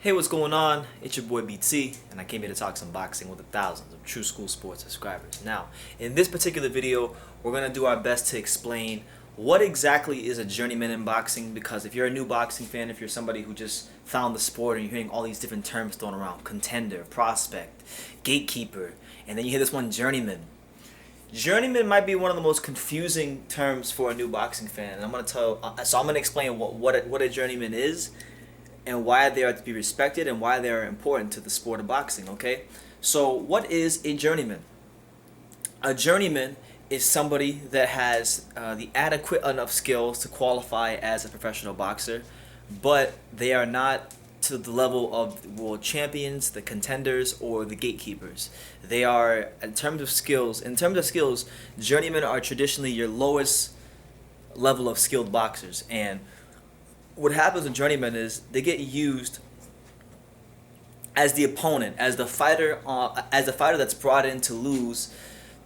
Hey, what's going on? It's your boy BT, and I came here to talk some boxing with the thousands of True School Sports subscribers. Now, in this particular video, we're going to do our best to explain what exactly is a journeyman in boxing, because if you're a new boxing fan, if you're somebody who just found the sport and you're hearing all these different terms thrown around, contender, prospect, gatekeeper, and then you hear this one, journeyman. Journeyman might be one of the most confusing terms for a new boxing fan, and I'm going to explain what a journeyman is, and why they are to be respected and why they are important to the sport of boxing, okay? So what is a journeyman? A journeyman is somebody that has the adequate enough skills to qualify as a professional boxer, but they are not to the level of world champions, the contenders, or the gatekeepers. They are, in terms of skills, journeymen are traditionally your lowest level of skilled boxers. And what happens in journeymen is they get used as the opponent, as the fighter that's brought in to lose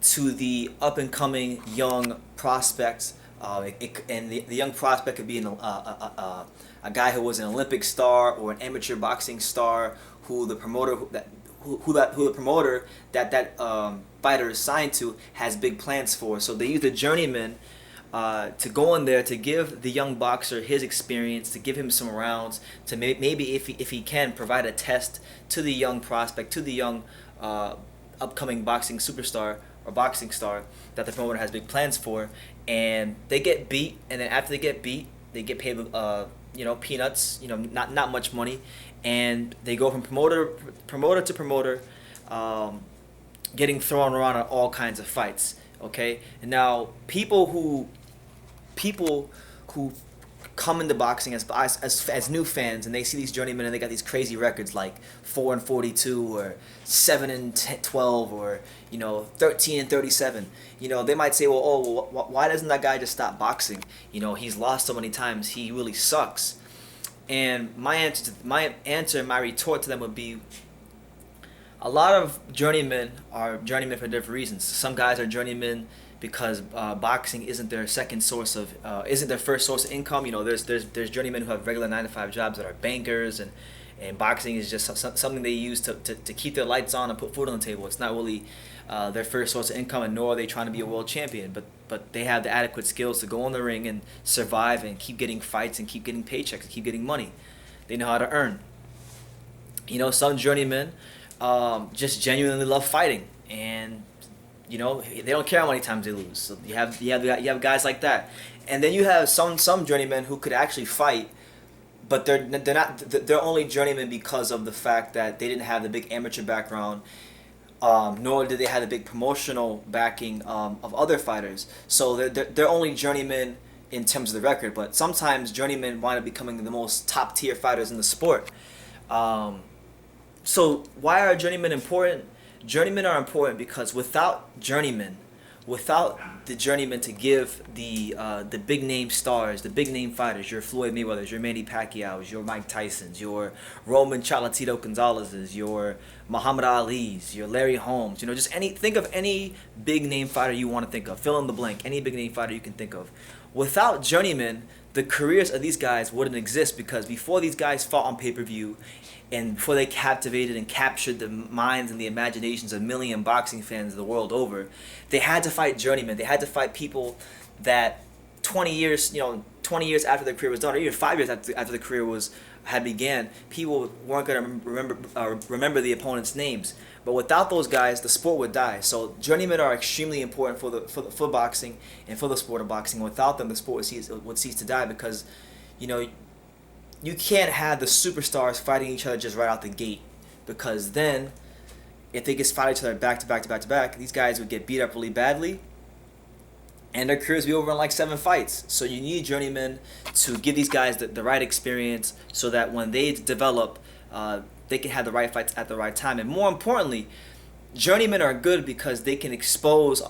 to the up and coming young prospects. And the young prospect could be a guy who was an Olympic star or an amateur boxing star who the promoter fighter is signed to has big plans for. So they use the journeyman to go in there to give the young boxer his experience, to give him some rounds, to maybe if he can provide a test to the young prospect, to the young upcoming boxing superstar or boxing star that the promoter has big plans for. And they get beat, and then after they get beat, they get paid peanuts, not much money, and they go from promoter to promoter, getting thrown around in all kinds of fights. Okay, and now people who come into boxing as new fans, and they see these journeymen and they got these crazy records like 4-42 or 7-12 or 13-37. They might say, why doesn't that guy just stop boxing? He's lost so many times. He really sucks. And my retort to them would be, a lot of journeymen are journeymen for different reasons. Some guys are journeymen because boxing isn't their first source of income. There's journeymen who have regular 9-to-5 jobs that are bankers, and boxing is just something they use to keep their lights on and put food on the table. It's not really their first source of income, and nor are they trying to be a world champion. But they have the adequate skills to go in the ring and survive and keep getting fights and keep getting paychecks and keep getting money. They know how to earn. Some journeymen just genuinely love fighting, and they don't care how many times they lose. So you have guys like that, and then you have some journeymen who could actually fight, but they're only journeymen because of the fact that they didn't have the big amateur background, nor did they have the big promotional backing of other fighters. So they're only journeymen in terms of the record, but sometimes journeymen wind up becoming the most top tier fighters in the sport. So why are journeymen important? Journeymen are important because without the journeymen to give the big name stars, the big name fighters, your Floyd Mayweathers, your Manny Pacquiao's, your Mike Tyson's, your Roman Cholatito Gonzalez's, your Muhammad Ali's, your Larry Holmes, think of any big name fighter you want to think of. Fill in the blank, any big name fighter you can think of. Without journeymen, the careers of these guys wouldn't exist, because before these guys fought on pay-per-view, and before they captivated and captured the minds and the imaginations of million boxing fans the world over, they had to fight journeymen. They had to fight people that 20 years after their career was done, or even 5 years after the career had began, people weren't going to remember the opponent's names. But without those guys, the sport would die. So journeymen are extremely important for boxing and for the sport of boxing. Without them, the sport would cease to die, because you can't have the superstars fighting each other just right out the gate, because then if they just fight each other back to back, these guys would get beat up really badly, and their careers would be over in like 7 fights. So you need journeymen to give these guys the right experience, so that when they develop, they can have the right fights at the right time. And more importantly, journeymen are good because they can expose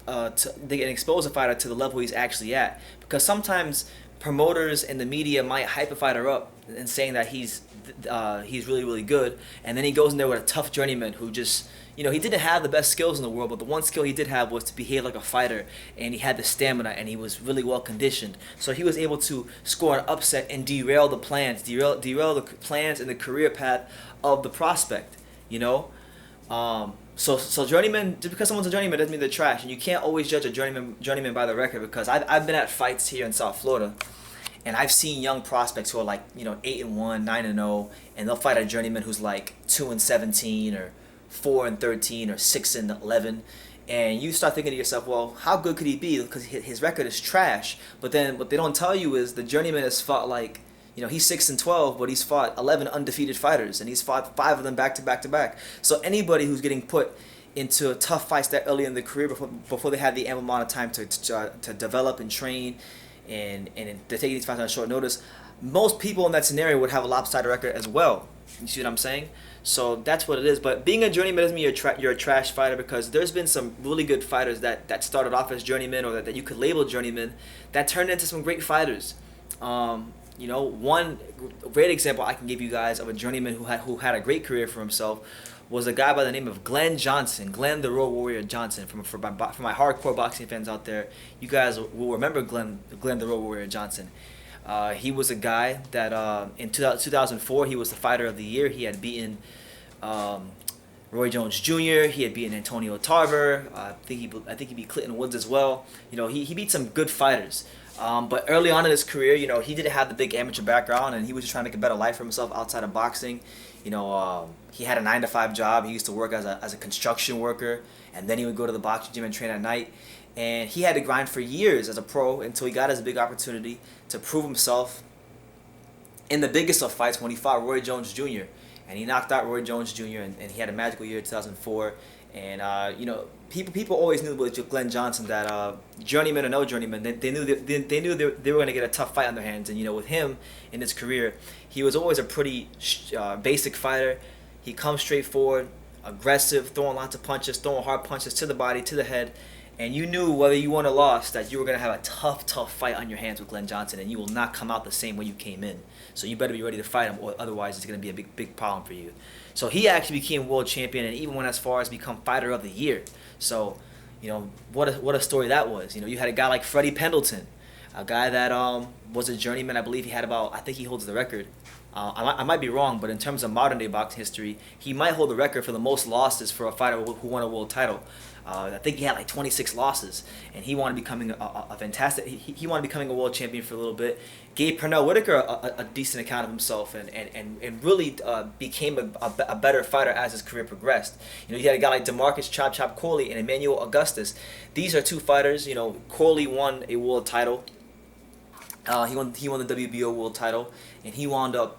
a fighter to the level he's actually at. Because sometimes promoters and the media might hype a fighter up and saying that he's really really good, and then he goes in there with a tough journeyman who just, he didn't have the best skills in the world, but the one skill he did have was to behave like a fighter, and he had the stamina, and he was really well conditioned. So he was able to score an upset and derail the plans, derail the plans and the career path of the prospect. So journeyman, just because someone's a journeyman doesn't mean they're trash, and you can't always judge a journeyman by the record, because I've been at fights here in South Florida, and I've seen young prospects who are like 8-1, 9-0, and they'll fight a journeyman who's like 2-17 or 4-13 or 6-11, and you start thinking to yourself, well, how good could he be? Because his record is trash. But then what they don't tell you is the journeyman has fought like, he's 6-12, but he's fought 11 undefeated fighters, and he's fought 5 of them back to back to back. So anybody who's getting put into tough fights that early in their career before they have the ample amount of time to develop and train, and they're taking these fights on short notice, most people in that scenario would have a lopsided record as well. You see what I'm saying? So that's what it is. But being a journeyman doesn't mean you're a trash fighter, because there's been some really good fighters that started off as journeymen, or that you could label journeymen, that turned into some great fighters. One great example I can give you guys of a journeyman who had a great career for himself was a guy by the name of Glenn Johnson, Glenn the Road Warrior Johnson. For my hardcore boxing fans out there, you guys will remember Glenn the Road Warrior Johnson. He was a guy that in 2004 he was the fighter of the year. He had beaten Roy Jones Jr. He had beaten Antonio Tarver. I think he beat Clinton Woods as well. He beat some good fighters. But early on in his career, he didn't have the big amateur background, and he was just trying to make a better life for himself outside of boxing. He had a 9-to-5 job. He used to work as a construction worker, and then he would go to the boxing gym and train at night. And he had to grind for years as a pro until he got his big opportunity to prove himself in the biggest of fights when he fought Roy Jones Jr. And he knocked out Roy Jones Jr. and he had a magical year in 2004. And people always knew with Glenn Johnson that journeyman or no journeyman, they knew they were going to get a tough fight on their hands. And with him in his career, he was always a pretty basic fighter. He comes straight forward, aggressive, throwing lots of punches, throwing hard punches to the body, to the head. And you knew whether you won or lost that you were going to have a tough fight on your hands with Glenn Johnson, and you will not come out the same way you came in. So you better be ready to fight him, or otherwise it's going to be a big problem for you. So he actually became world champion, and even went as far as become fighter of the year. So, what a story that was. You had a guy like Freddie Pendleton, a guy that was a journeyman. I believe he had I think he holds the record. I might be wrong, but in terms of modern day boxing history, he might hold the record for the most losses for a fighter who won a world title. I think he had like 26 losses, and he wanted becoming a fantastic. He wanted becoming a world champion for a little bit. Gave Pernell Whitaker a decent account of himself, and really became a better fighter as his career progressed. You had a guy like DeMarcus Chop Chop Corley and Emmanuel Augustus. These are two fighters. Corley won a world title. He won the WBO world title, and he wound up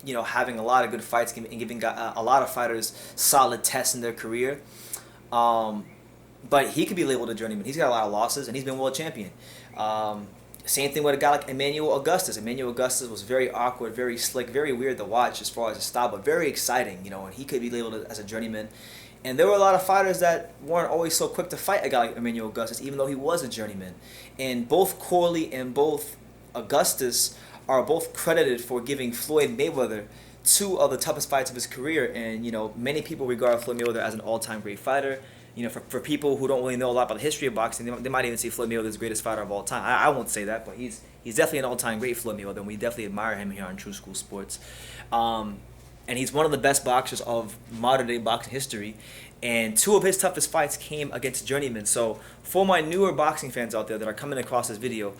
having a lot of good fights and giving a lot of fighters solid tests in their career. But he could be labeled a journeyman. He's got a lot of losses, and he's been world champion. Same thing with a guy like Emmanuel Augustus. Emmanuel Augustus was very awkward, very slick, very weird to watch as far as his style, but very exciting, and he could be labeled as a journeyman. And there were a lot of fighters that weren't always so quick to fight a guy like Emmanuel Augustus, even though he was a journeyman. And both Corley and both Augustus are both credited for giving Floyd Mayweather 2 of the toughest fights of his career. And, many people regard Floyd Mayweather as an all-time great fighter. For people who don't really know a lot about the history of boxing, they might even see Floyd Mayweather as the greatest fighter of all time. I won't say that, but he's definitely an all-time great, Floyd Mayweather, and we definitely admire him here on True School Sports. And he's one of the best boxers of modern-day boxing history. And 2 of his toughest fights came against journeymen. So for my newer boxing fans out there that are coming across this video,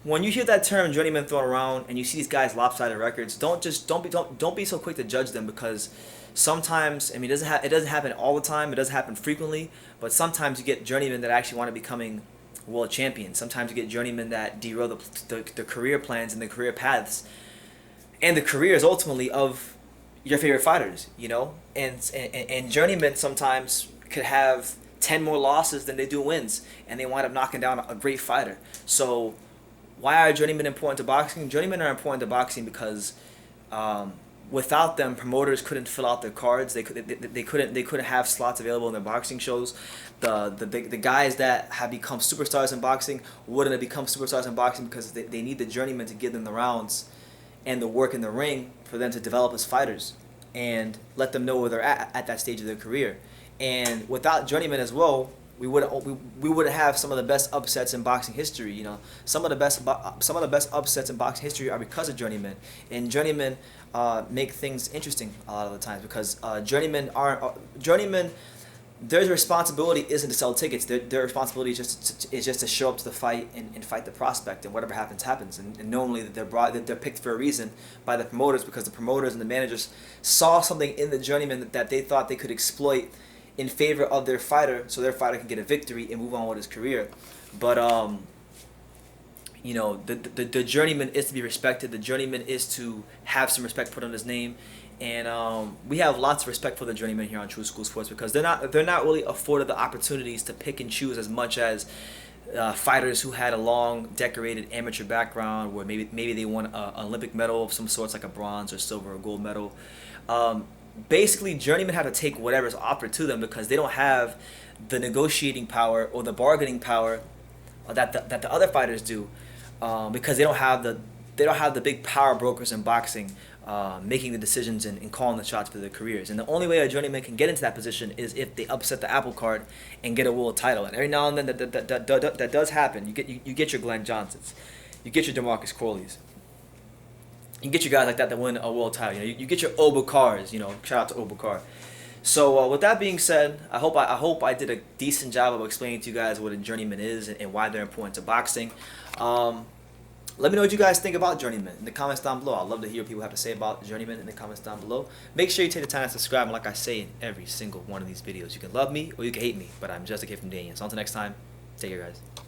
when you hear that term journeyman thrown around and you see these guys lopsided records, don't be so quick to judge them, because sometimes, it doesn't happen all the time, it doesn't happen frequently, but sometimes you get journeymen that actually want to becoming world champions. Sometimes you get journeymen that derail the career plans and the career paths and the careers ultimately of your favorite fighters, and journeymen sometimes could have 10 more losses than they do wins, and they wind up knocking down a great fighter. So why are journeymen important to boxing? Journeymen are important to boxing because without them, promoters couldn't fill out their cards. They couldn't have slots available in their boxing shows. The guys that have become superstars in boxing wouldn't have become superstars in boxing because they need the journeyman to give them the rounds and the work in the ring for them to develop as fighters and let them know where they're at that stage of their career. And without journeymen as well, we would have some of the best upsets in boxing history. You know, some of the best upsets in boxing history are because of journeymen. And journeymen make things interesting a lot of the times because journeymen. Their responsibility isn't to sell tickets. Their responsibility is just to show up to the fight and fight the prospect, and whatever happens happens. And normally they're picked for a reason by the promoters because the promoters and the managers saw something in the journeyman that they thought they could exploit in favor of their fighter, so their fighter can get a victory and move on with his career. But you know, the journeyman is to be respected. The journeyman is to have some respect put on his name. And we have lots of respect for the journeymen here on True School Sports because they're not really afforded the opportunities to pick and choose as much as fighters who had a long decorated amateur background, where maybe they won an Olympic medal of some sorts, like a bronze or silver or gold medal. Basically, journeymen have to take whatever is offered to them because they don't have the negotiating power or the bargaining power that the other fighters do, because they don't have the big power brokers in boxing making the decisions and calling the shots for their careers. And the only way a journeyman can get into that position is if they upset the apple cart and get a world title. And every now and then that does happen. You get your Glenn Johnsons, you get your DeMarcus Corleys, you get your guys like that win a world title. You know, you get your Obakars. You know, shout out to Obakar. So with that being said, I hope I did a decent job of explaining to you guys what a journeyman is and why they're important to boxing. Let me know what you guys think about journeymen in the comments down below. I'd love to hear what people have to say about journeymen in the comments down below. Make sure you take the time to subscribe, and like I say in every single one of these videos, you can love me or you can hate me, but I'm just a kid from Daniel. So until next time, take care, guys.